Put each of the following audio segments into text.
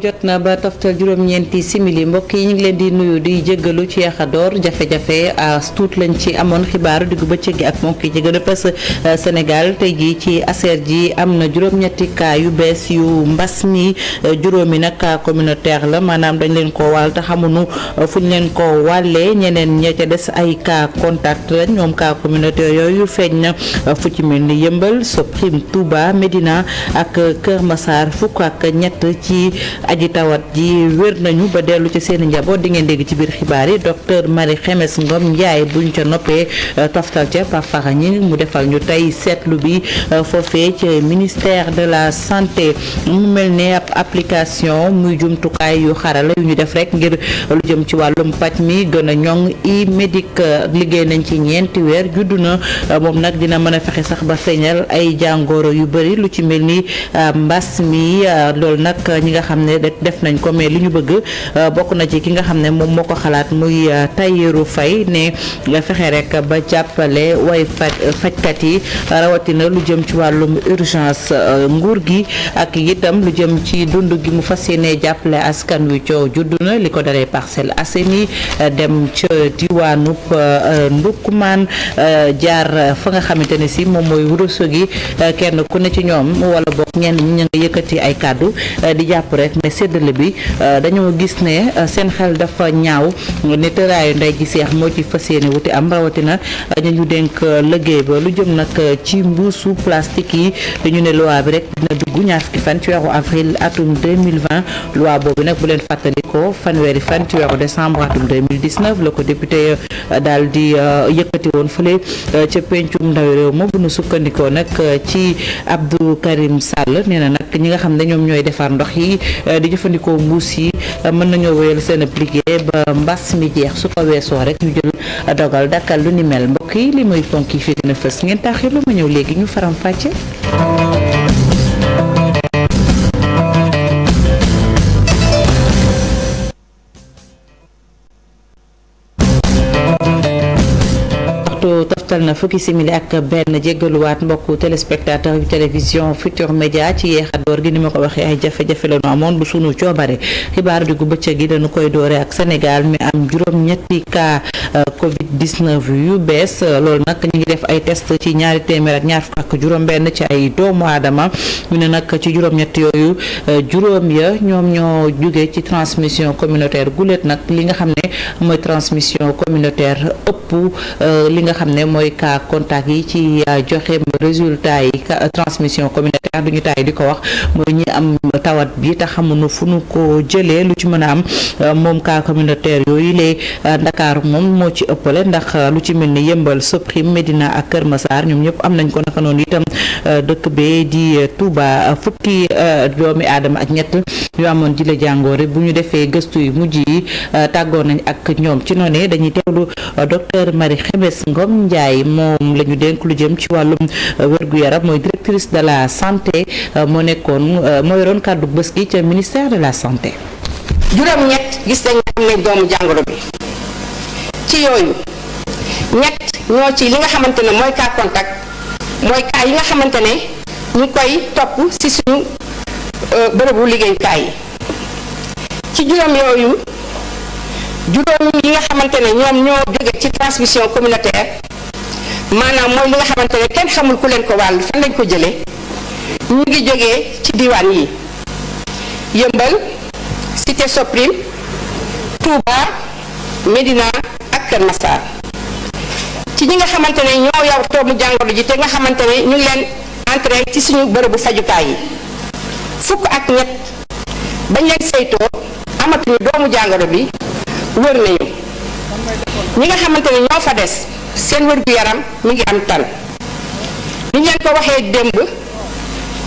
jot na ba toftal juróom-ñeenti simili mbokk yi ñu ngi leen di nuyu di jéggalu ci yaxadoor jafe-jafe as tuut lañ ci amoon xibaaru diggu bëccëg gi ak moom ki ci gën a fës Sénégal tey jii ci ASER ji am na juróom-ñetti cas yu bees yu mbas mi juróomi nag cas communautaire la maanaam dañ leen ko wàll te xamuñu fu ñu leen ko wàllee ñeneen ña ca des ay cas contact lañ ñoom cas communautaire yooyu feeñ na fu ci mel ni Yëmbal Soprim Touba Médina ak Kër Massar fukk ak ñett ci aji tawat ji wér nañu ba dellu ci seen njaboot di ngeen dégg ci biir xibaar yi docteur Marie Khemesse Ngom Ndiaye buñ ca noppee toftal ca Pape ñi mu defal ñu tey seetlu bi foofee ci ministère de la santé mu mel ne ab application muy jumtukaay yu xarala yu ñu def rek ngir lu jëm ci wàllum paj mi gën a ñoŋ e-médic liggéey nañ ci ñeenti weer juddu na moom nag dina mën a fexe sax ba feeñal ay jàngoro yu bëri lu ci mel ni mbas mi loolu nag ñi nga xam ne def nañ ko mais li ñu bëgg bokk na ci ki nga xam ne moom moo ko xalaat muy Tahirou Faye ne fexe rek ba jàppale way fajkat yi rawatina lu jëm ci wàllum urgence nguur gi ak itam lu jëm ci dund gi mu fas yéene jàppale askan wi coow juddu na li ko daree Parcelles Assainies dem ca diwaanub Ndoukoumane jaar fa nga xamante ne si moom mooy Ourossogui kenn ku ne ci ñoom wala bokk ñenn ñi nga yëkkati ay kàddu di jàpp rek ne séddale bi dañoo gis ne seen xel dafa ñaaw ne tëraayu ndey ji seex moo ci fas yéene wuti am rawatina ñu dénk liggéey ba lu jëm nag ci mbuusu plastique yi dañu ne loi bi rek dina dugg ñaar fukki fan ci weeru avril atum 2020 loi boobu nag bu leen fàttalikoo fanweeri fan ci weeru décembre atum 2019 la ko député daal di yëkkati woon fële ca pencum ndaw réew ma bu nu sukkandikoo nag ci Abdou Karim Sall nee na nag ñi nga xam ne ñoom ñooy defar ndox yi di jëfandikoo mbuus yi mën nañoo wéyal seen liggéey ba mbas mi jeex su ko weesoo rek ñu jël dogal dakkal lu ni mel mbokk yi li mooy ponk yi fi gën a fës ngeen taxir lu ma ñëw léegi ñu faram fàcce. toftal na fukki simili ak benn jéggaluwaat mbokku téléspectateur yu télévision Futur Média ci yeexadoor gi ni ma ko waxee ay jafe-jafe la ñu amoon bu sunu coobare xibaar diggu bëccëg gi dañu koy doore ak Sénégal mi am juróom-ñetti cas Covid 19 yu bees loolu nag ñu ngi def ay test ci ñaari téeméer ak ñaar fukk ak juróom-benn ci ay doomu aadama ñu ne nag ci juróom-ñett yooyu juróom ya ñoom ñoo jóge ci transmission communautaire guléet nag li nga xam ne mooy transmission communautaire ëpp li nga xam ne mooy cas contact yi ci joxe résultat yi transmission communautaire duñu taay di ko wax mooy ñi am tawat bi te xamuñu fu nu ko jëlee lu ci mën a am moom cas communautaire yooyu lee Ndakaaru moom moo ci ëppale ndax lu ci mel ni Yëmbal Soprim Médina ak Kër Massar ñoom ñëpp am nañ ko naka noonu itam dëkk bee di Touba fukki doomi aadama ak ñett yu amoon ji la jàngoore bu ñu defee gëstu yu mujj yi tàggoo nañ ak ñoom ci noonu dañuy teewlu docteur Marie Khemesse Ngom Ndiaye moom la ñu dénk lu jëm ci wàllum wér-gu-yaram mooy directrice de la santé moo yoroon kàddu bés gi ca ministère de la santé. juróom-ñett gis nañ am nañ doomu jàngoro bi ci yooyu ñett ñoo ci li nga xamante ne mooy cas contact mooy cas yi nga xamante ne ñu koy topp ci suñu bërëbu liggéeyukaay yi ci juróom yooyu juróom yi nga xamante ne ñoom ñoo jóge ci transmission communautaire maanaam mooy li nga xamante ne kenn xamul ku leen ko wàll fan lañ ko jëlee ñu ngi jógee ci diwaan yi Yëmbal Cité Soprim Touba Médina ak Kër Massar ci ñi nga xamante ne ñoo yor doomu jàngoro ji te nga xamante ne ñu ngi leen entré ci suñu bërëbu fajukaay yi fukk ak ñett bañ leen saytoo amatuñu doomu jàngoro bi wër nañu ñi nga xamante ne ñoo fa des seen wér-gu-yaram mi ngi am tan li ñu leen ko waxee démb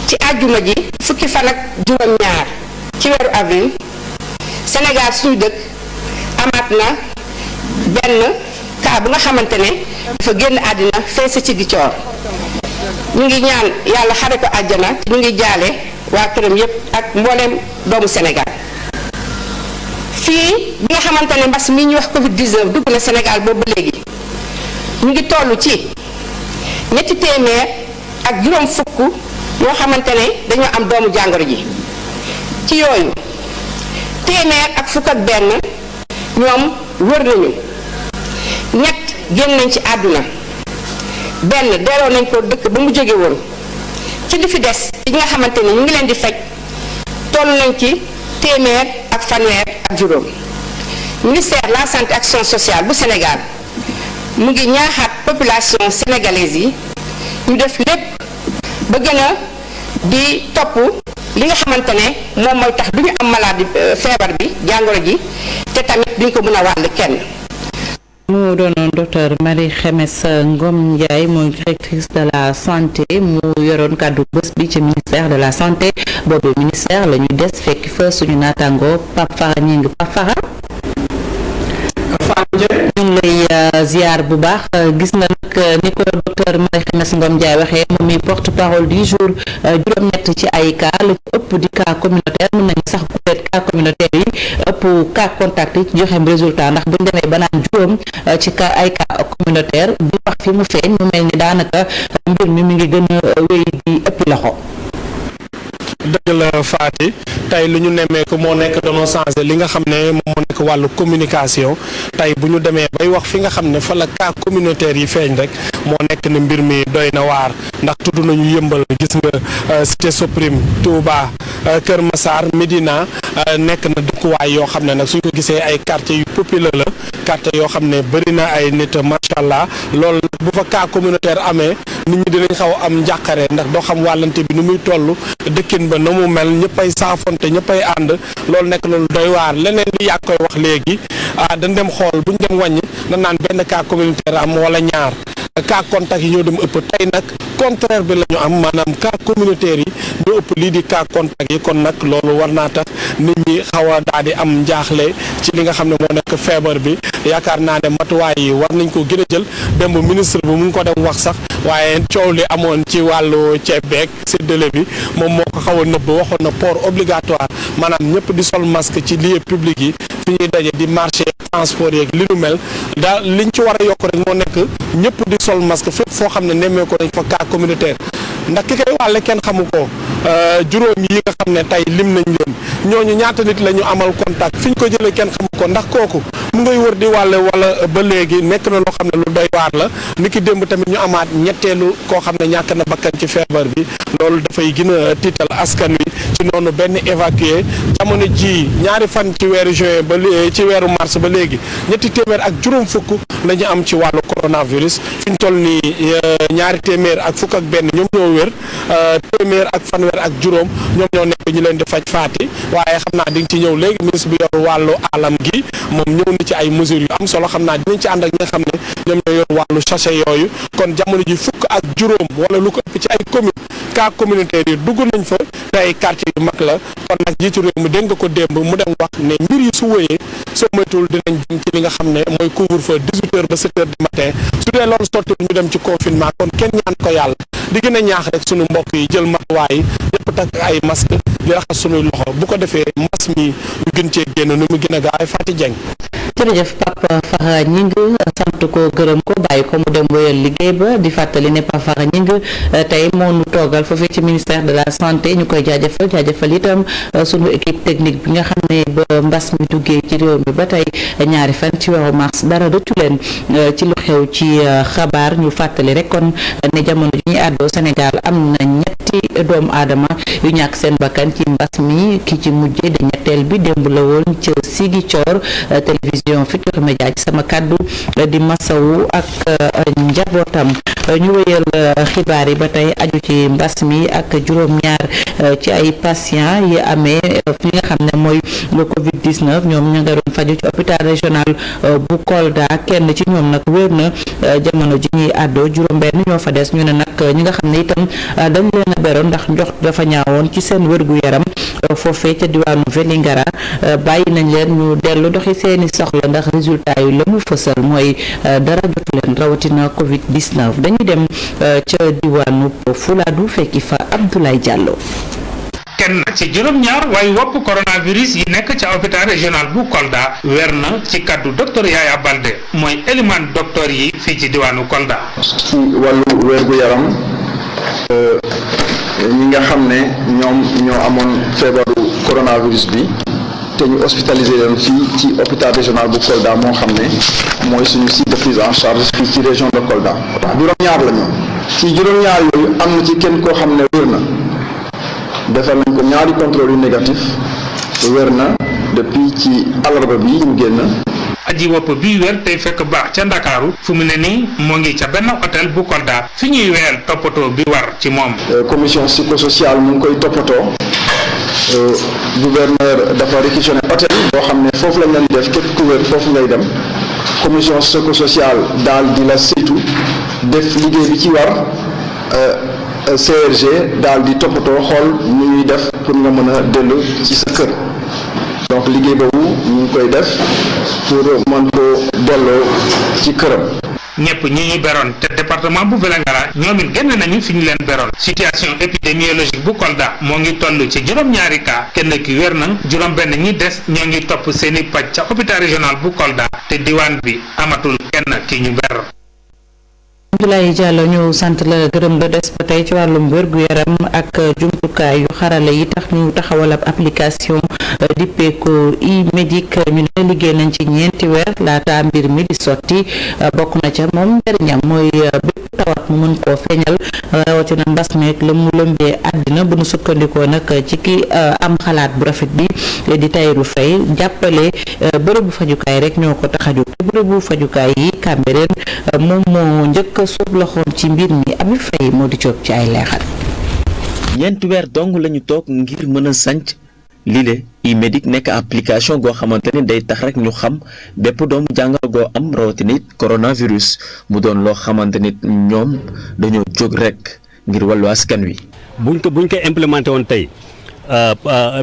ci àjjuma ji fukki fan ak juróom-ñaar ci weeru avril Sénégal suñu dëkk amaat na benn cas bu nga xamante ne dafa génn àddina fees ci Ziguinchor ñu ngi ñaan yàlla xare ko àjjana te ñu ngi jaale waa këram yépp ak mbooleem doomu Sénégal fii bi nga xamante ne mbas mi ñuy wax Covid 19 dugg na Sénégal boobu ba léegi ñu ngi toll ci ñetti téeméer ak juróom fukk yoo xamante ne dañoo am doomu jàngoro ji ci yooyu téeméer ak fukk ak benn ñoom wër nañu, ñett génn nañ ci àdduna, benn delloo nañ ko dëkk ba mu jóge woon. ci li fi des yi nga xamante ni ñu ngi leen di faj toll nañ ci téeméer ak fanweer ak juróom. ministère de la santé action sociale bu Sénégal mu ngi ñaaxaat population sénégalaise yi ñu def lépp ba gën a di topp li nga xamante ne moom mooy tax du ñu am maladie feebar bi jàngoro ji te tamit duñ ko mën a wàll kenn. mu doonoon docteur Marie Khemesse Ngom Ndiaye mooy directrice de la santé mu yoroon kàddu bés bi ci ministère de la santé boobu ministère la ñu des fekk fa suñu naataango Pape Fara Ñing. Pape Fara ñu ngi lay ziar bu baax. gis nga nag ni ko docteur Marie Khemesse Ngom Ndiaye waxee moom mi porte parole du jour juróom-ñett ci ay cas la ci ëpp di cas communautaire mën nañu sax peut-être cas communautaire yi ëpp cas contact yi ci joxeem résultat ndax buñ demee ba naan juróom ci cas ay cas communautaire bi wax fi mu feeñ mu mel ni daanaka mbir mi ngi gën a wéy di ëpp loxo. dëgg la Fati tey lu ñu nemmeeku moo nekk dañoo changé li nga xam ne moom moo nekk wàllu communication tey bu ñu demee bay wax fi nga xam ne fa la cas communautaire yi feeñ rek moo nekk ne mbir mi doy na waar ndax tudd nañu Yëmbal gis nga Cité Soprim Touba Kër Massar Médina nekk na dëkkuwaay yoo xam ne nag suñ ko gisee ay quartiers yu populaire la quartier yoo xam ne bëri na ay nit macha allah loolu nag bu fa cas communautaire amee nit ñi dinañ xaw am njàqare ndax doo xam wàllante bi nu muy toll dëkkin ba na mu mel ñëppay saafonte ñëppay ànd loolu nekk loolu doy waar leneen li yaa koy wax léegi dañ dem xool buñ dem wàññi na naan benn cas communautaire am wala ñaar cas contact yi ñoo dem ëpp tey nag contraire bi la ñu am maanaam cas communautaire yi ñoo ëpp lii di cas contact yi kon nag loolu war naa tax nit ñi xaw a daal di am njaaxle ci li nga xam ne moo nekk feebar bi yaakaar naa ne matuwaay yi war nañ ko gën a jël démb ministre bi mu ngi ko dem wax sax waaye coow li amoon ci wàllu ceeb beeg séddale bi moom moo ko xaw a nëbb waxoon na port obligatoire maanaam ñëpp di sol masque ci lieu public yi fi ñuy daje di marché transport yeeg li nu mel daal liñ ci war a yokk rek moo nekk ñëpp di sol masque fépp foo xam ne nemmee ko nañ fa cas communautaire ndax ki koy wàlle kenn xamu ko juróom yi nga xam ne tey lim nañ leen ñooñu ñaata nit la ñu amal contact fi ñu ko jëlee kenn xamu ko ndax kooku mu ngay wër di wàlle wala ba léegi nekk na loo xam ne lu doy waar la ni ki démb tamit ñu amaat ñetteelu koo xam ne ñàkk na bakkan ci feebar bi loolu dafay gën a tiital askan wi ci noonu benn évacué jamono ji ñaari fan ci weeru juin ba ci weeru mars ba léegi ñetti téeméer ak juróom fukk la ñu am ci wàllu coronavirus fi ñu toll nii ñaari téeméer ak fukk ak benn ñoom ñoo wér téeméer ak fanweer ak juróom ñoom ñoo nekk ñu leen di faj faati waaye xam naa di nga ci ñëw léegi ministre bi yor wàllu alam gi moom ñëw na ci ay mesures yu am solo xam naa dinañ ci ànd ak ñi nga xam ne ñoom ñoo yor wàllu sachet yooyu kon jamono ji fukk ak juróom wala lu ko ëpp ci ay commune cas communautaire yi dugg nañ fa te ay quartier yu mag la kon nag jiitu réew mi dégg nga ko démb mu dem wax ne mbir yi su wëyee soo moytuwul dinañ jëm ci li nga xam ne mooy couvre-feu 18h ba 7h du matin su dee loolu sotti ñu dem ci confinement kon kenn ñaan ko yàlla di gën a ñaax rek sunu mbokk yi jël matuwaay yi ñëpp takk ay masque di raxas sunuy loxo bu ko defee mbas mi ñu gën cee génn nu mu gën a gaaw Fatou Dieng. jërëjëf Pape Fara Ñing sant ko gërëm ko bàyyi ko mu dem wéyal liggéey ba di fàttali ne Pape Fara Ñing tey moo nu toogal foofee ci ministère de la santé ñu koy jaajëfal itam sunu équipe technique bi nga xam ne ba mbas mi duggee ci réew mi ba tey ñaari fan ci weeru mars dara rëccu leen ci lu xew ci xabaar ñu fàttali rek kon ne jamono ji ñuy àddoo Sénégal am na ñetti doomu aadama yu ñàkk seen bakkan ci mbas mi ki ci mujjee di ñetteel bi démb la woon ca Ziguinchor télévision Futurs Médias ci sama kàddu di masawu ak njabootam ñu wéyal xibaar yi ba tey aju ci mbas mi ak juróom-ñaar ci ay patients yi amee fi nga xam ne mooy le Covid-19 ñoom ña nga doon faju ci hôpital régional bu Kolda kenn ci ñoom nag wér na jamono ji ñuy àddoo juróom-benn ñoo fa des ñu ne nag ñi nga xam ne itam dañ leen a beroon ndax njox dafa ñaawoon ci seen wér-gu-yaram foofee ca diwaanu Vélingara bàyyi nañ leen ñu dellu doxi seeni soxla ndax résultat yi la mu fësal mooy dara jotu leen rawatina Covid 19 dañuy dem ca diwaanu Fuladu fekki fa Abdoulaye Diallo. kenn ci juróom-ñaar waaye wopp coronavirus yi nekk ca hôpital régional bu Kolda weer na ci kaddu docteur Yaya Balde mooy éliman docteur yi fii ci diwaanu Kolda. ci wàllu wér-gu-yaram ñi nga xam ne ñoom ñoo amoon feebaru coronavirus bi te ñu hospitalisé leen fii ci hôpital régional bu Kolda moo xam ne mooy suñu site de prise en charge fii ci région de Kolda. juróom-ñaar la ñu ci juróom-ñaar yooyu am na ci kenn koo xam ne wér na defal nañ ko ñaari contrôle yu négatif wér na depuis ci alarba bi ñu génn. aji wopp bii wér tey fekk baax ca Ndakaaru fu mu ne nii moo ngi ca benn hôtel bu Kolda fi ñuy wéyal toppatoo bi war ci moom. commission psychosociale mu ngi koy toppatoo gouverneur dafa réquisitionné hôtel boo xam ne foofu lañ leen def képp ku wér foofu ngay dem commission psychosociale daal di la saytu def liggéey bi ci war CRG daal di toppatoo xool nu ñuy def pour nga mën a dellu ci sa kër. donc liggéey boobu ñu ngi koy def pour mën ko delloo ci këram. ñëpp ñi ñu beroon te département bu Vélingara ñoom it génn nañu fi ñu leen beroon. situation épidémiologique bu Kolda moo ngi toll ci juróom-ñaari cas kenn ki wér na juróom-benn ñi des ñoo ngi topp seeni paj ca hôpital régional bu Kolda te diwaan bi amatul kenn ki ñu ber. Abdoulaye Diallo ñu sant la gërëm la des ba tey ci wàllum wér-gu-yaram ak jumtukaay yu xarala yi tax ñu taxawal ab application dippee ko e-Medic ñu ne liggéey nañ ci ñeenti weer laata mbir mi di sotti bokk na ca moom njëriñam mooy bépp tawat mu mën koo feeñal rawatina mbas meek la mu lëmbee àddina bu nu sukkandikoo nag ci ki am xalaat bu rafet bi di Tahirou Faye jàppale bërëbu fajukaay rek ñoo ko tax a jóg te bërëbu fajukaay yi Cambérène moom moo njëkk suuf loxoom ci mbir mi Abi Faye moo di jóg ci ay leexal. ñeenti weer dong lañu toog ngir mën a sanc lile e-Medic nekk application goo xamante ni day tax rek ñu xam bépp doomu jàngoro goo am rawatina it coronavirus mu doon loo xamante ni ñoom dañoo jóg rek ngir wàllu askan wi. buñ ko implémenté woon tey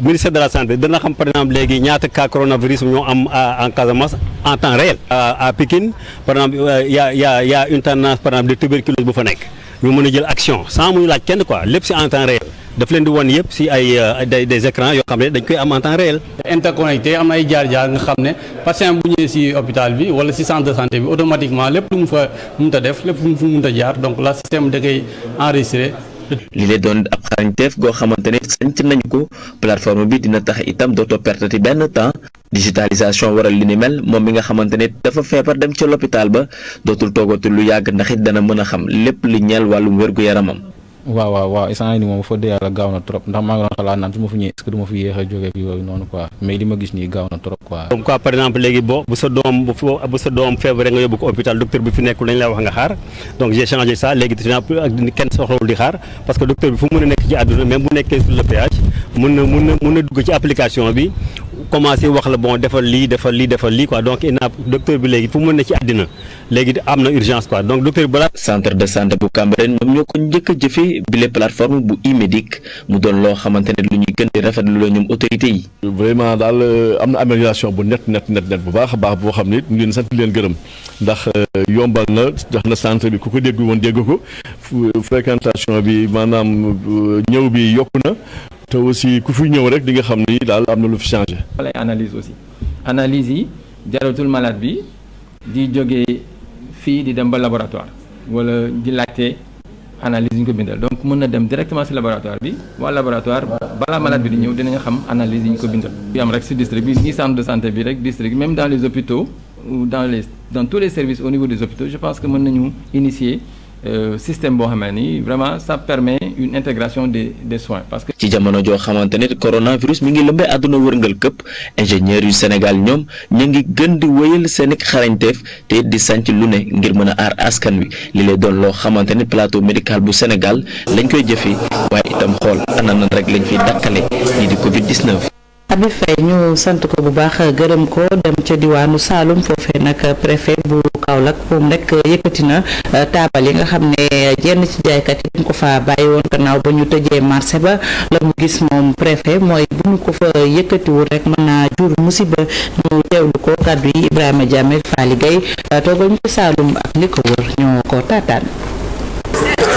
ministère de la santé dana xam par exemple léegi ñaata cas coronavirus ñoo am en Casamance en temps réel. à Pikine par exemple y a une tendance par exemple de tuberculose bu fa nekk ñu mën a jël action sans muy laaj kenn quoi lépp si en temps réel daf leen di wan yëpp si ay des écrans yoo xam ne dañ koy am en temps réel. interconnecté am na ay jaar-jaar nga xam ne patient bu ñëwee si hôpital bi wala si centre de santé bi automatiquement lépp lu mu fa mënut a def lépp lu mu fa mënut a jaar donc la système da koy enregistré. li lay doon ab xarañteef goo xamante ne sanc nañu ko plateforme bi dina tax itam dootoo perte ti benn temps digitalisation waral li ni mel moom mi nga xamante ne dafa feebar dem ca l'hôpital ba dootul toogatul lu yàgg ndax it dana mën a xam lépp li ñeel wàllum wér-gu-yaramam. waaw instant yii nii moom fa dee yàlla gaaw na trop ndax maa ngi doon xalaat naan su ma fi ñëwee est-ce que du ma fi yéex a jógee fi yooyu noonu quoi mais li ma gis nii gaaw na trop quoi. comme quoi par exemple léegi bu sa doom feebaree nga yóbbu ko hôpital docteur bi fi nekkul dañ la wax nga xaar donc j'ai changé ça léegi kenn soxlawul di xaar parce que docteur bi fu mu mën a nekk ci àdduna même bu nekkee sur le péage mun na dugg ci application bi commencé wax la bon defal lii quoi donc docteur bi léegi fu mu mën ne ci àddina léegi am na urgence quoi donc docteur bi balaa. centre de santé bu Cambérène ñoom ñoo ko njëkk a jëfee bile plateforme bu e-Medic mu doon loo xamante ne lu ñuy gën di rafetlu la ñoom autorités yi. vraiment daal am na amélioration bu net bu baax a baax boo xam ne ngeen sant leen gërëm ndax yombal na jox na centre bi ku ko déggu woon dégg ko fréquentation bi maanaam ñëw bi yokku na. te aussi ku fi ñëw rek di nga xam ni daal am na lu fi changé. wala analyse aussi analyse yi jaratul malade bi di jógee fii di dem ba laboratoire wala di laajte analyse yi ñu ko bindal donc mën na dem directement ci laboratoire bi waa laboratoire balaa malade bi di ñëw dinañ xam analyse yi ñu ko bindal. bi am rek ci district bi ñi centre de santé bi rek district même dans les hôpitaux ou dans tous les services au niveau des hôpitaux je pense que mën nañu initier. système boo xamee ni vraiment ça permet une intégration des soins parce que. ci jamono joo xamante ne coronavirus mi ngi lëmbee àdduna wërngal këpp ingénieurs yu Sénégal ñoom ñu ngi gën di wëyal seen xarañteef te di sanc lu ne ngir mën a aar askan wi li lay doon loo xamante ne plateau médical bu Sénégal lañ koy jëfee waaye itam xool ana nan rek lañ fiy dakkale lii di Covid 19. Abi Faye ñu sant ko bu baax gërëm ko dem ca diwaanu Saloum foofee nag préfet bu Kaolack moom rek yëkkati na taabal yi nga xam ne jenn ci jaaykat yi dañ ko fa bàyyi woon gannaaw ba ñu tëjee marché ba la mu gis moom préfet mooy bu ñu ko fa yëkkatiwul rek mën naa jur musiba ñu teewlu ko kàddu yi Ibrahima Diame Faly Gueye toogal ñu ci Saloum ak li ko wër ñoo ko taataan.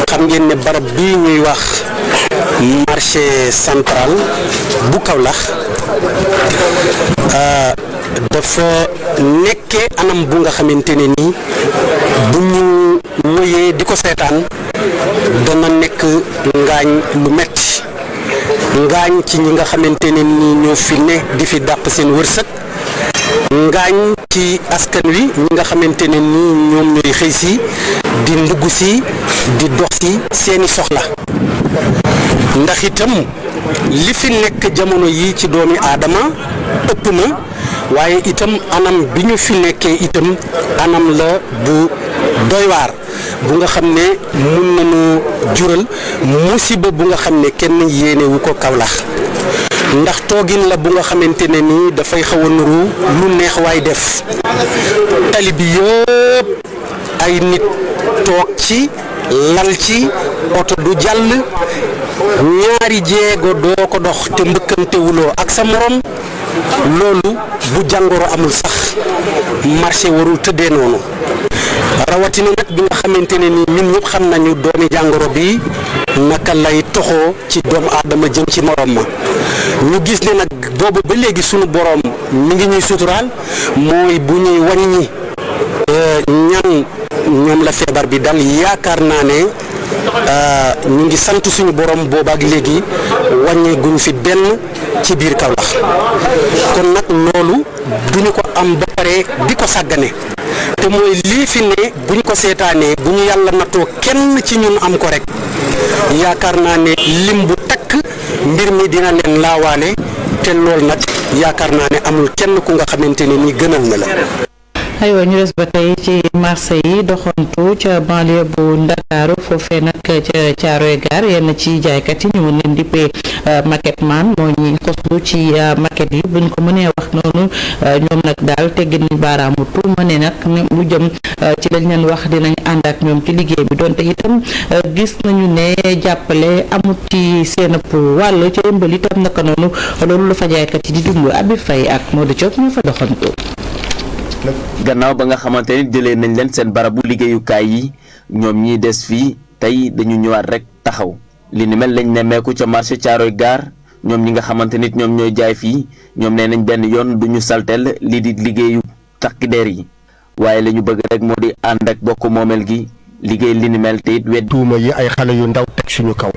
xam ngeen ne barab bii ñuy wax marché central bu Kaolack dafa nekkee anam bu nga xamante ne nii bu ñu moyee di ko seetaan dana nekk ngaañ lu metti ngaañ ci ñi nga xamante ne ni ñoo fi ne di fi dàq seen wërsëg ngaañ ci askan wi ñi nga xamante ne ni ñoom ñooy xëy si di ndugg si di dox si seeni soxla ndax itam li fi nekk jamono yi ci doomi aadama ëpp na waaye itam anam bi ñu fi nekkee itam anam la bu doy waar bu nga xam ne mun nañu jural musiba bu nga xam ne kenn yéenewu ko Kaolack ndax toogin la bu nga xamante ne nii dafay xaw a nuru lu neex waay def tali bi yëpp ay nit toog ci lal ci oto du jàll ñaari jéego doo ko dox te mbëkkantewuloo ak sa morom loolu bu jàngoro amul sax marché warul tëddee noonu rawatina nag bi nga xamante ne ni ñun ñëpp xam nañu doomi jàngoro bi naka lay toxoo ci doomu aadama jëm ci morom ma ñu gis ne nag boobu ba léegi sunu borom mi ngi ñuy suturaal mooy bu ñuy wàññi ñan ñoom la feebar bi dal yaakaar naa ne ñu ngi sant suñu borom boobaak léegi wàññee guñ fi benn ci biir Kaolack kon nag loolu duñu ko am ba pare di ko sàggane te mooy lii fi ne buñ ko seetaanee bu ñu yàlla natoo kenn ci ñun am ko rek yaakaar naa ne lim bu takk mbir mi dina leen laawaale te loolu nag yaakaar naa ne amul kenn ku nga xamante ne ni gënal na la. aywa ñu des ba tey ci marché yi doxantu ca banlieue bu Ndakaaru foofee nag ca Caaroy Gaar yenn ci jaaykat yi ñu mën leen dippee maquette man moo ñuy xosu ci maquette yi buñ ko mënee wax noonu ñoom nag daal teggin nañ baaraamu tuuma ne nag lu jëm ci lañ leen wax dinañ ànd ak ñoom ci liggéey bi donte itam gis nañu ne jàppale amut ci seen wàll ca yëmbal itam naka noonu loolu la fa jaaykat yi di dund Abi Faye ak Modou Diop ñoo fa doxantu. gannaaw ba nga xamante ni jëlee nañ leen seen barabu liggéeyukaay yi ñoom ñiy des fii tey dañu ñëwaat rek taxaw li ni mel lañ nemmeeku ca marché Caaroy Gaar ñoom ñi nga xamante nit ñoom ñooy jaay fii ñoom nee nañ benn yoon duñu saltel lii di liggéeyu takk der yi waaye la ñu bëgg rek moo di ànd ak bokk moomeel gi liggéey li ni mel te it wet tuuma yi ay xale yu ndaw teg suñu kaw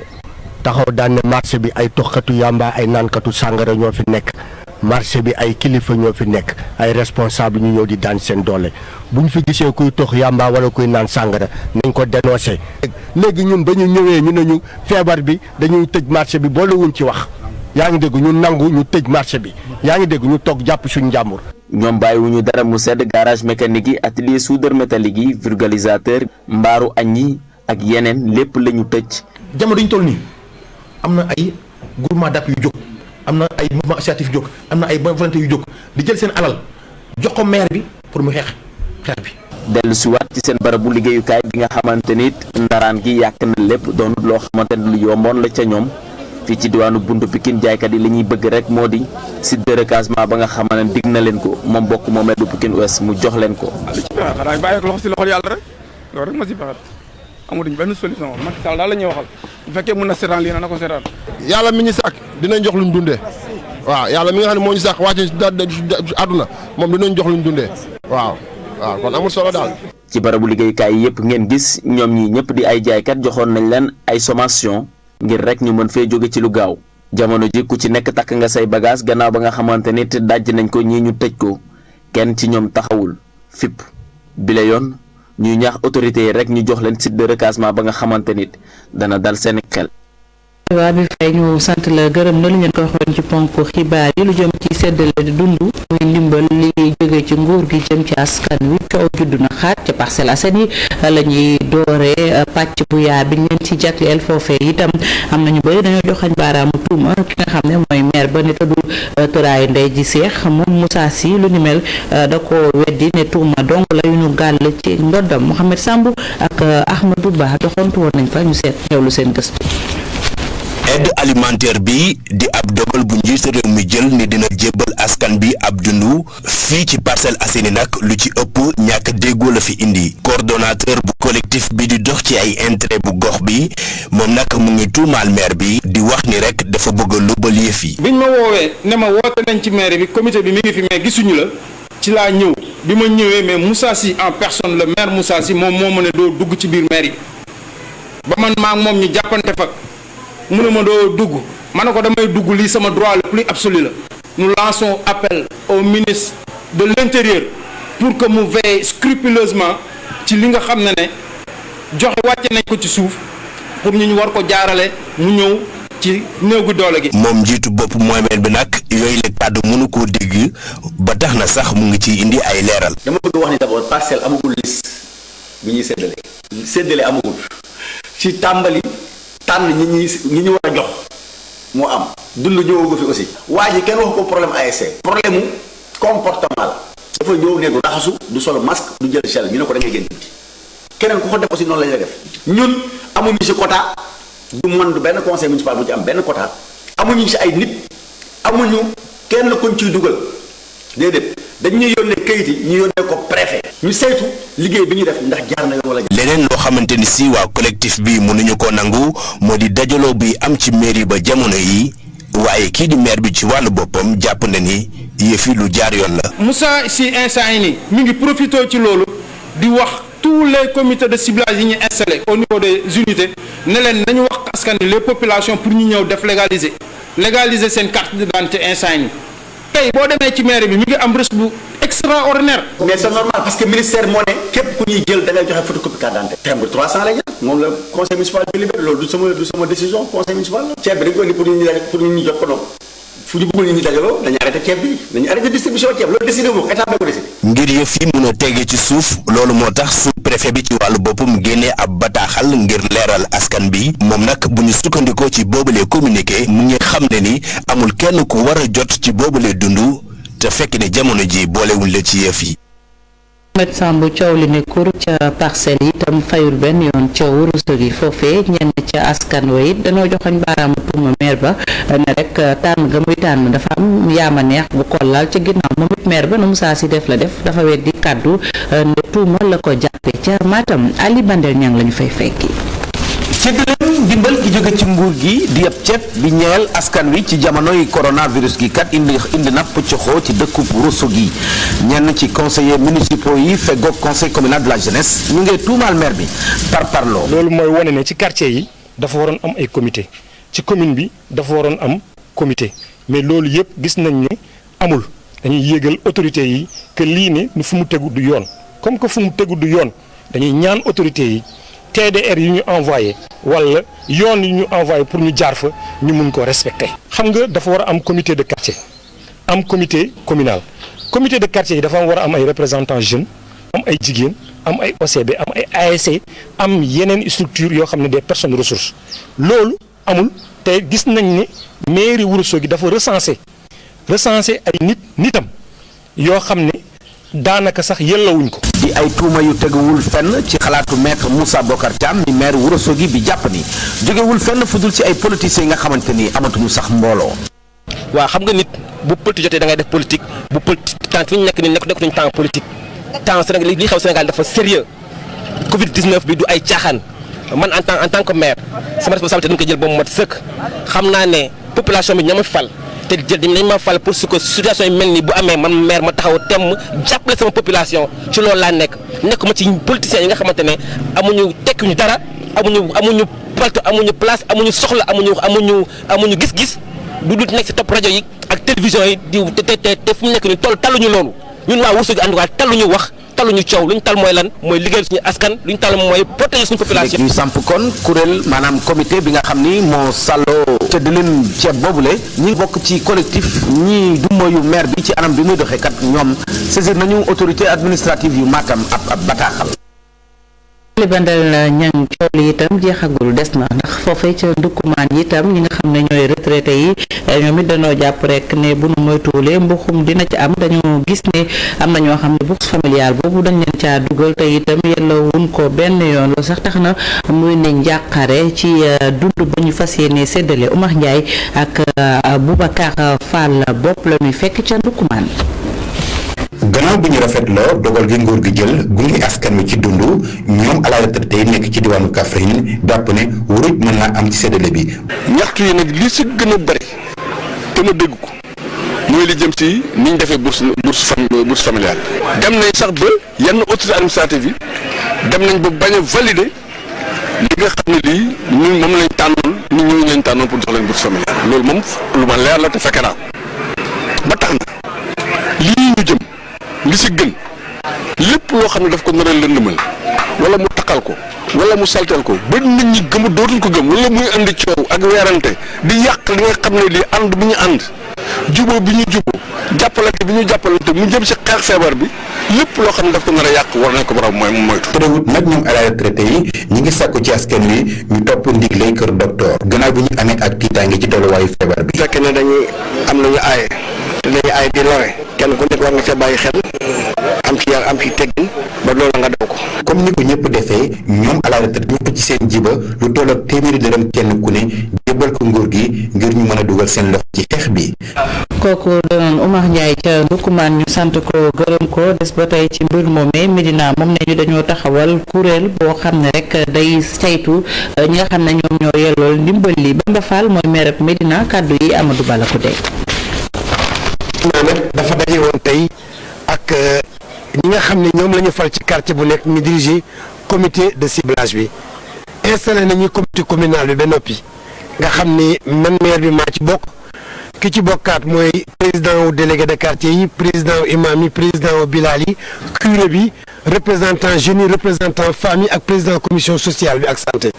taxaw daan ne marché bi ay toxkatu yàmba ay naankatu sàngara ñoo fi nekk marché bi ay kilifa ñoo fi nekk ay responsable ñu ñëw di daan seen doole bu ñu fi gisee kuy tox yàmba wala kuy naan sàngara nañ ko dénoncé. léegi ñun ba ñu ñëwee ñu ne ñu feebar bi dañuy tëj marché bi boolewuñ ci wax yaa ngi dégg ñu nangu ñu tëj marché bi yaa ngi dégg ñu toog jàpp suñu njàmbur. ñoom bàyyiwuñu dara mu sedd garage mécanique yi atelier soudeur métallique yi vulgarisateur mbaaru añ yi ak yeneen lépp la ñu tëj. jamono dañu toll nii am na ay groupement d'appui yu jóg am na ay mouvement associatif yu jóg am na ay bonne volonté yu jóg di jël seen alal jox ko maire bi pour mu xeex bi. dellu si waat ci seen barabu liggéeyukaay bi nga xamante ni ndaraan gi yàq na lépp doonut loo xamante ni lu yomboon la ca ñoom fii ci diwaanu buntu Pikine jaaykat yi li ñuy bëgg rek moo di site de recasement ba nga xamante ne dig na leen ko moom bokk moom du Pikine Ouest mu jox leen ko. waaw xanaa bàyyi ko loxo si loxol yàlla rek loolu rek ma si pexe amuñu benn solution Macky Sall daal la ñuy waxal bu fekkee mën na seetaan lii na ko seetaan. yàlla mi ñu sàkk dinañ jox luñ dundee waaw yàlla mi nga xam ne moo ñu sàkk wàcce àdduna moom dinañ jox luñ dundee waaw kon amul solo daal. ci barabu liggéeykaay yi yëpp ngeen gis ñoom ñi ñëpp di ay jaaykat joxoon nañ leen ay sommation ngir rek ñu mën fee jóge ci lu gaaw jamono ji ku ci nekk takk nga say bagage gannaaw ba nga xamante ni dajj nañ ko ñii ñu tëj ko kenn ci ñoom taxawul fipp bile yoon ñuy ñaax autorités yi rek ñu jox leen site de recasement ba nga xamante nit dana dal seen xel. waa bi fay ñu sant la gërëm na lu ngeen ko waxoon ci ponk xibaar yi lu jëm ci seddale di dund muy ndimbal li jóge ci nguur gi jëm ci askan wi coow juddu na xaat ca Parcelles Assainies la ñuy dooree pàcc bu yaa bi ñu leen ci jagleel foofee itam am nañu bëri dañoo joxañ baaraamu tuuma ki nga xam ne mooy maire ba ne tëddul tëraayu ndey ji seex moom Moussa Sy lu ni mel da ko weddi ne tuuma dong la yu ñu gàll ci ndoddam Mouhamed Samb ak Ahmadou Ba doxantu woon nañ fa ñu seet ñëwlu seen gëstu. aide alimentaire bi di ab dogal bu njiitu réew mi jël ni dina jébbal askan bi ab dundu fii ci Parcelles Assainies nag lu ci ëpp ñàkk déggoo la fi indi coordonnateur bu collectif bi di dox ci ay intérêt bu gox bi moom nag mu ngi tuumaal maire bi di wax ni rek dafa bëgg a lubal yëf yi. biñ ma woowee ne ma woote nañ ci maire bi comité bi mi ngi fi mais gisuñu la ci laa ñëw bi ma ñëwee mais Moussa Sy en personne le maire Moussa Sy moom moo ma ne doo dugg ci biir maire yi ba man maa moom ñu jàppante fa. mu ne ma doo dugg ma ne ko damay dugg lii sama droit le plus absolu la. Nous lançons appel au ministre de l'Intérieur pour que mu veille scrupuleusement ci li nga xam ne joxe wàcce nañ ko ci suuf pour ñu war ko jaarale mu ñëw ci néegu doole gi. moom njiitu bopp moomeel bi nag yooyu la kàddu mënu koo dégg ba tax na sax mu ngi ci indi ay leeral. dama bëgg wax ni d'abord parcelle amagul liste bi ñuy séddale amagul ci tàmbali tànn ñi ñu war a jox moo am dund ñëwagu fi aussi. waa ji kenn wax ko problème ASC. problème mu comportement la. dafa ñëw ne du raxasu du solo masque du jël gel ñu ne ko da ngay génn keneen ku ko def aussi noonu la ñuy def ñun amuñu ci quota du man du benn conseil municipal bu ci am benn quota amuñu ci ay nit amuñu kenn kuñ ciy dugal déedéet dañ ñuy yónnee kayit yi ñu yónnee ko préfet ñu saytu liggéey bi ñuy def ndax jaar na yoon wala. leneen loo xamante ni si waa collectif bi mënuñu ko nangu moo di dajaloo bi am ci mairie ba jamono yi waaye kii di maire bi ci wàllu boppam jàpp na ni yëf yi lu jaar yoon la. Moussa si instant yi nii mi ngi profité ci loolu di wax tous les comités de ciblage yi ñu installé au niveau des unités ne leen nañu wax askan wi les populations pour ñu ñëw def légaliser seen carte d'identité instant yi nii tey boo demee ci maire bi mi ngi am reçu bu extraordinaire. mais c'est normal parce que ministère moo ne képp ku ñuy jël da ngay joxe photocopie carte d'identité. timbre 300 la ñu moom la conseil municipal bi libéré loolu du sama décision conseil municipal la. ceeb bi dañ ko indi pour ñu jox ko noonu fu ñu bëggul ñu dajaloo dañu arrêté ceeb bi dañu arrêté distribution ceeb loolu décidé wu ko état bi ko décidé. ngir yëf yi mën a tegee ci suuf loolu moo tax sous préfet bi ci wàllu boppam génnee ab bataaxal ngir leeral askan bi moom nag bu ñu sukkandikoo ci boobule communiqué mu ngi xam ne ni amul kenn ku war a jot ci boobule dund te fekk ne jamono ji boolewuñ la ci yëf yi. médecin bu coow li ne kur ca parcelle yi itam fayul benn yoon ca wurusu gi foofee ñenn ca askan wa it dañoo joxoñ baaraamu tuuma maire ba ne rek tànn ga muy tànn dafa am yaama neex bu ko laal ca ginnaaw moom it maire ba na Moussa Sy def la def dafa weddi kàddu ne tuuma la ko jàppe ca Matam Ali Bandel ñang lañu fay fekki. ceeb dimbal gi jóge ci nguur gi di ab ceeb bi ñeel askan wi ci jamonoy coronavirus gi kat indi na pëccoxoo ci dëkkub Rosso gi ñenn ci conseillers municipaux yi feggoog conseil communal de la jeunesse ñu ngi tuumaal maire bi par parloo. loolu mooy wane ne ci quartier yi dafa waroon am ay comité ci commune bi dafa waroon am comité mais loolu yëpp gis nañ ne amul dañuy yéegal autorités yi que lii ne fu mu tegu du yoon comme que fu mu tegu du yoon dañuy ñaan autorités yi. TDR yi ñu envoyé wala yoon yi ñu envoyé pour ñu jaar fa ñu mun ko respecter. xam nga dafa war a am comité de quartier am comité communal comité de quartier yi dafa war a am ay représentants jeunes am ay jigéen am ay OCB am ay ASC am yeneen structure yoo xam ne des personnes ressources loolu amul te gis nañ ne mairie Ourossogui dafa recenser ay nitam yoo xam ne daanaka sax yellawuñ ko. di ay tuuma yu teguwul fenn ci xalaatu maître Moussa Bocar Thiam mi maire Ourossogui bi jàpp ni jógewul fenn fudul ci ay politiciens yi nga xamante ni amatuñu sax mbooloo. waaw xam nga nit bu politique jotee da ngay def politique bu politique temps fi ñu nekk nii nekkuñu temps politique temps Sénégal li xew Sénégal dafa sérieux Covid 19 bi du ay caaxaan man en tant que maire sama responsabilité dañu ko jël ba mu mat sëkk xam naa ne population bi ñoo ma fal. te jël nañ ma fal pour que situation yi mel ni bu amee man maire ma taxaw temm jàppale sama population ci loolu laa nekkuma ci politiciens yi nga xamante ne amuñu tekkuñu dara amuñu palte amuñu place amuñu soxla amuñu gis-gis du nekk ci topp rajo yi ak télévision yi te fu mu nekk ni taluñu loolu ñun waa Ourossogui en tout cas taluñu wax taluñu coow lu ñu tal mooy lan mooy liggéeyal suñu askan lu ñu tal mooy protéger suñu population. ñu samp kon kuréel maanaam comité bi nga xam ni moo sàlloo te di leen ceeb boobule ñi bokk ci collectif ñi du mooyu maire bi ci anam bi muy doxee kat ñoom saisir nañu autorité administrative yu Matam ab bataaxal. li bandal ñang coow li itam jeexagul des na ndax foofee ca ndukkumaan yi itam ñi nga xam ne ñooy retraité yi ñoom it dañoo jàpp rek ne bu nu moytuwulee mbuxum dina ci am dañoo gis ne am na ñoo xam ne bourse familiale boobu dañ leen caa dugal te itam yàlla wun ko benn yoon loolu sax tax na muy ne njàqare ci dund ba ñu fas yéene séddale Oumar Ndiaye ak Boubacar Fall bopp la ñuy fekk ca ndukkumaan. gannaaw bi ñu rafetloo dogal gi nguur gi jël gunge askan wi ci dund ñoom à la retraité yi nekk ci diwaanu Kaffrine jàpp ne wuruj mën naa am ci séddale bi. ñaxtu yi nag li si gën a bëri te ma dégg ko mooy li jëm ci ni ñu defee bourse familiale dem nañ sax ba yenn autorité administrative yi dem nañ ba bañ a valider li nga xam ne lii ñun moom lañ tànnoon ñun ñu leen tànnoon pour jox leen bourse familiale loolu moom lu ma leer la te fekke naa ba tax na lii ñu jëm li si gën lépp loo xam ne daf ko nar a lëndëmal wala mu takkal ko wala mu saltel ko ba nit ñi gëmu dootuñ ko gëm wala muy andi coow ak weerante di yàq li nga xam ne lii ànd bi ñu ànd jubóo bi ñu jubóo jàppalante bi ñu jàppalante mu jëm si xeex feebar bi lépp loo xam ne daf ko nar a yàq war nañ ko borom mooy moytu. terewut nag ñoom à la retraité yi ñi ngi sàkku ci askan wi ñu topp ndiglay kër docteur gannaaw bi ñu amee ak tiitaange ci tolluwaayu feebar bi. bu fekkee ne dañuy am lu ñu aaye te dañuy aaye di lowe kenn ku nekk war nga ca bàyyi xel am ci yar am ci teggin ba loolu nga daw ko. comme ni ko ñëpp defee ñoom à la retraite ñëpp ci seen jiba lu toll ak téeméeri dërëm kenn ku ne jébbal ko nguur gi ngir ñu mën a dugal seen loxo ci xeex bi. kooku danoon Oumar Ndiaye ca Ndoukoumane ñu sant ko gërëm ko des ba tey ci mbir moomee Médina moom ne ñu dañoo taxawal kuréel boo xam ne rek day saytu ñi nga xam ne ñoom ñoo yellool ndimbal li Bamba Fall mooy maire Médina kàddu yi Amadou Bala ko dégg. dafa daje woon tey ak ñi nga xam ne ñoom la ñu fal ci quartier bu nekk ñu diriger comité de ciblage bi installé nañu comité communal bi ba noppi nga xam ni man maire bi maa ci bokk ki ci bokkaat mooy président wu délégué de quartier yi président wu imam yi président wu bilal yi curé bi représentant jeunes yi représentant famille ak président commission sociale bi ak santé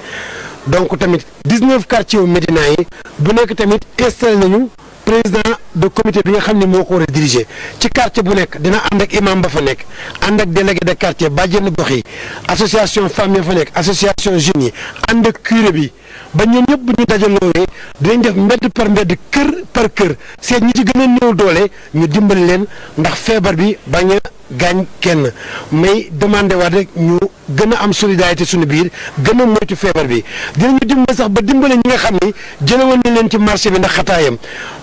donc tamit 19 quartiers wu Médina yi bu nekk tamit installé nañu président de comité bi nga xam ne moo ko war a diriger ci quartier bu nekk dina ànd ak imam ba fa nekk ànd ak délégué de quartier bàjjenu gox yi association femmes ya fa nekk association jeunes yi ànd ak curé bi ba ñoom ñëpp bu ñu dajaloowee dinañ def mbedd par mbedd kër par kër seet ñi ci gën a néew doole ñu dimbali leen ndax feebar bi bañ a gaañ kenn may demandé waat rek ñu gën a am solidarité suñu biir gën a moytu feebar bi dinañu dimbali sax ba dimbali ñi nga xam ni jëlewoon nañ leen ci marché bi ndax xataayam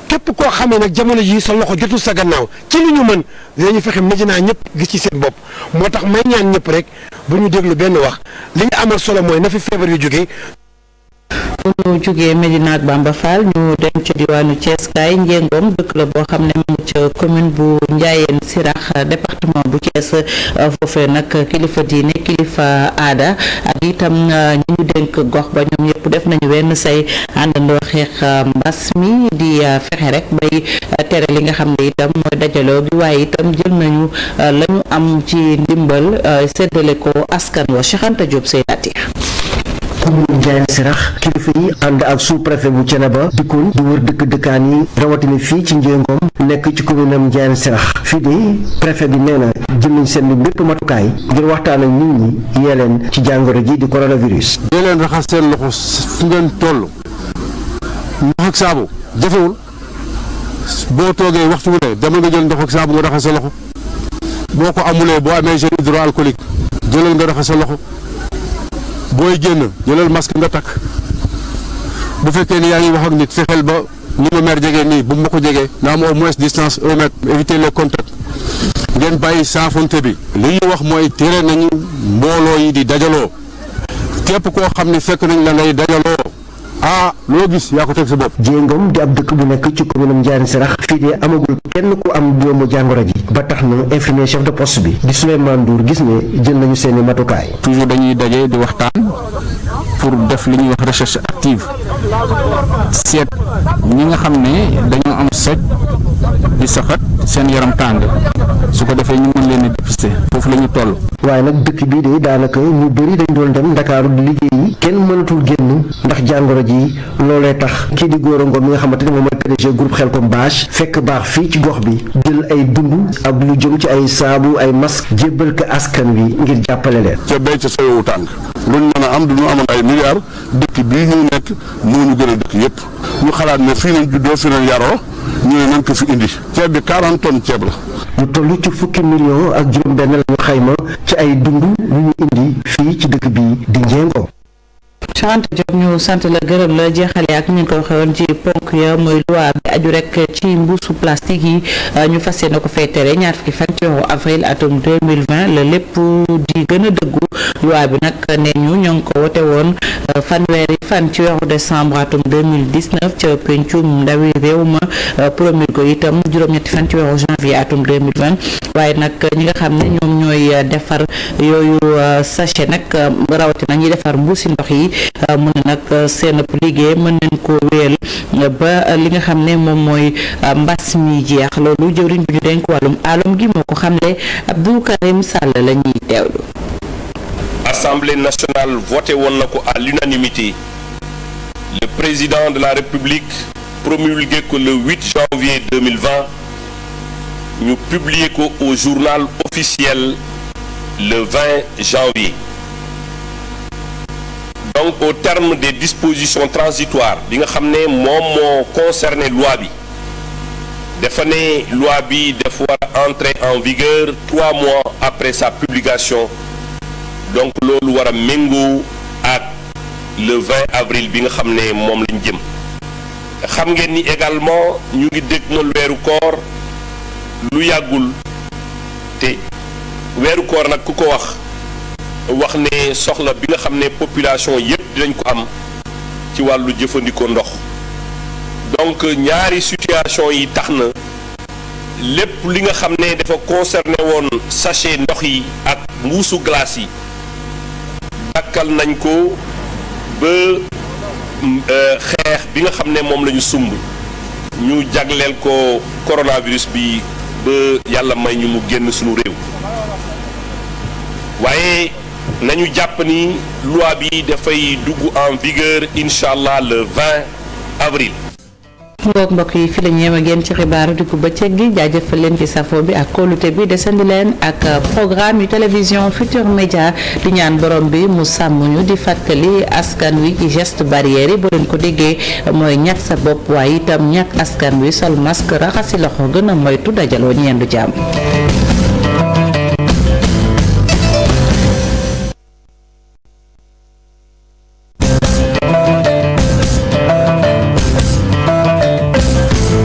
képp koo xamee nag jamono ji sa loxo jotul sa gannaaw ci li ñu mën dinañu fexe Médina ñëpp gis ci seen bopp moo tax may ñaan ñëpp rek bu ñu déglu benn wax li ñu amal solo mooy na fi feebar yu jógee. bu ñu jógee Médina ak Bamba Fall ñu dem ci diwaanu Thiès kaay Njéngoom dëkk la boo xam ne mu ngi ca commune bu Ndiayène Sirax département bu Thiès foofee nag kilifa diine kilifa aada ak itam ñi ñu dénk gox ba ñoom yëpp def nañu wenn say àndandoo xeex mbas mi di fexe rek bay tere li nga xam ne itam mooy dajaloo gi waaye itam jël nañu la ñu am ci ndimbal séddale ko askan wa Cheikh Anta Diop Seydati commune Ndiayène Sirax kilifa yi ànd ak sous-préfet bu Thiénaba dikkoon di wër dëkk-dëkkaan yi rawatina fii ci Njéngoom nekk ci commune am Ndiayène Sirax fii de préfet bi nee na jël nañ seen bépp matukaay ngir waxtaan ak nit ñi yee leen ci jàngoro ji di coronavirus. dee leen raxas seen loxo fu ngeen toll ndox ak saabu jafewul boo toogee waxtu wu ne demal nga jël ndox ak saabu nga raxas sa loxo boo ko amulee boo amee gel hydroalcoolique jëlal nga raxas sa loxo. booy génn jëlal masque nga takk bu fekkee ni yaa ngi wax ak nit fexeel ba ni ma meer jege nii bu ma ko jegee na am au moins distance 1 mètre éviter les contacts ngeen bàyyi saafonte bi li ñu wax mooy tere nañu mbooloo yi di dajaloo képp koo xam ne fekk nañ la ngay dajaloo loo gis yaa ko teg sa bopp. Njéngoom di ab dëkk bu nekk ci commune am Ndiayène Sirax fii de amagul kenn ku am doomu jàngoro ji ba tax na infirmier chef de poste bi di Souleymane Ndour gis ne jël nañu seeni matukaay. toujours dañuy daje di waxtaan pour def li ñuy wax recherche active seet ñi nga xam ne dañoo am soj di saxat seen yaram tàng su ko defee ñu mën leen a dépister foofu la ñu toll. waaye nag dëkk bii de daanaka ñu bëri dañ doon dem Ndakaaru di liggéeyi kenn mënatul génn ndax jàngoro ji loolee tax kii di Gora Ngom mi nga xamante ne moom mooy PDG groupe Xelcom Bâche fekk baax fii ci gox bi jël ay dund ak lu jëm ci ay saabu ay masque jébbal ko askan wi ngir jàppale leen. ca béy ca soyowu tàng luñ mën a am du ñu amoon ay milliards dëkk bii ñu nekk moo ñu gën a dëkk yëpp ñu xalaat ne fii nañ juddoo fii nañ yaroo ñu ne nañ ko fi indi ceeb bi 40 tonnes ceeb la. lu toll ci fukki millions ak juróom-benn la ñu xayma ci ay dund yu ñu indi fii ci dëkk bi di Njéngoom. Chante Diop ñu sant la gërëm la jeexale ak ñu ko waxee woon ci ponk ya mooy loi bi aju rek ci mbuusu plastique yi ñu fas yéene ko fay tere ñaar fukki fan ci weeru avril atum 2020 la lépp di gën a dëggu loi bi nag ne ñu ñoo ngi ko wote woon fanweeri fan ci weeru décembre atum 2019 ca pencum ndawi réew ma promulgué itam juróom-ñetti fan ci weeru janvier atum 2020 waaye nag ñi nga xam ne ñoom ñooy defar yooyu sachet nag rawatina ñuy defar mbuusi ndox yi mu ne nag seen liggéey mën nañ ko wéyal ba li nga xam ne moom mooy mbas mi jeex loolu jëwriñ bi ñu dénk wàllum alom gi moo ko xamle Abdou Karim Sall la ñuy teewlu. Assemblée nationale voté woon na ko à l'unanimité le président de la République promulgué ko le 8 janvier 2020 ñu publié ko au journal officiel le 20 janvier. Donc au terme des dispositions transitoires bi nga xam ne moom moo concerné loi bi dafa ne loi bi dafa war a entrer en vigueur 3 mois après sa publication donc loolu war a méngoo ak le 20 avril bi nga xam ne moom lañ jëm. xam ngeen ni également ñu ngi dégmal weeru koor lu yàggul te weeru koor nag ku ko wax ne soxla bi nga xam ne population yépp dinañ ko am ci wàllu jëfandikoo ndox donc ñaari situation yi tax na lépp li nga xam ne dafa concerné woon sachet ndox yi ak mbuusu glace yi dakkal nañ ko ba xeex bi nga xam ne moom la ñu sumb ñu jagleel ko coronavirus bi ba yàlla may ñu mu génn suñu réew waaye nañu jàpp ni loi bi dafay dugg en vigueur incha allah le 20 avril. mbokk yi fi la ñu yem ak yéen ci xibaaru diggu bëccëg gi jaajëfal leen ci safo bi ak kóolute bi desandi leen ak programme yu télévision Futur Média di ñaan borom bi mu sàmm ñu di fàttali askan wi ci geste barrière yi boo leen ko déggee mooy ñàkk sa bopp waaye itam ñàkk askan wi sol masque raxasi loxo gën a moytu dajaloo ñeendu jàmm.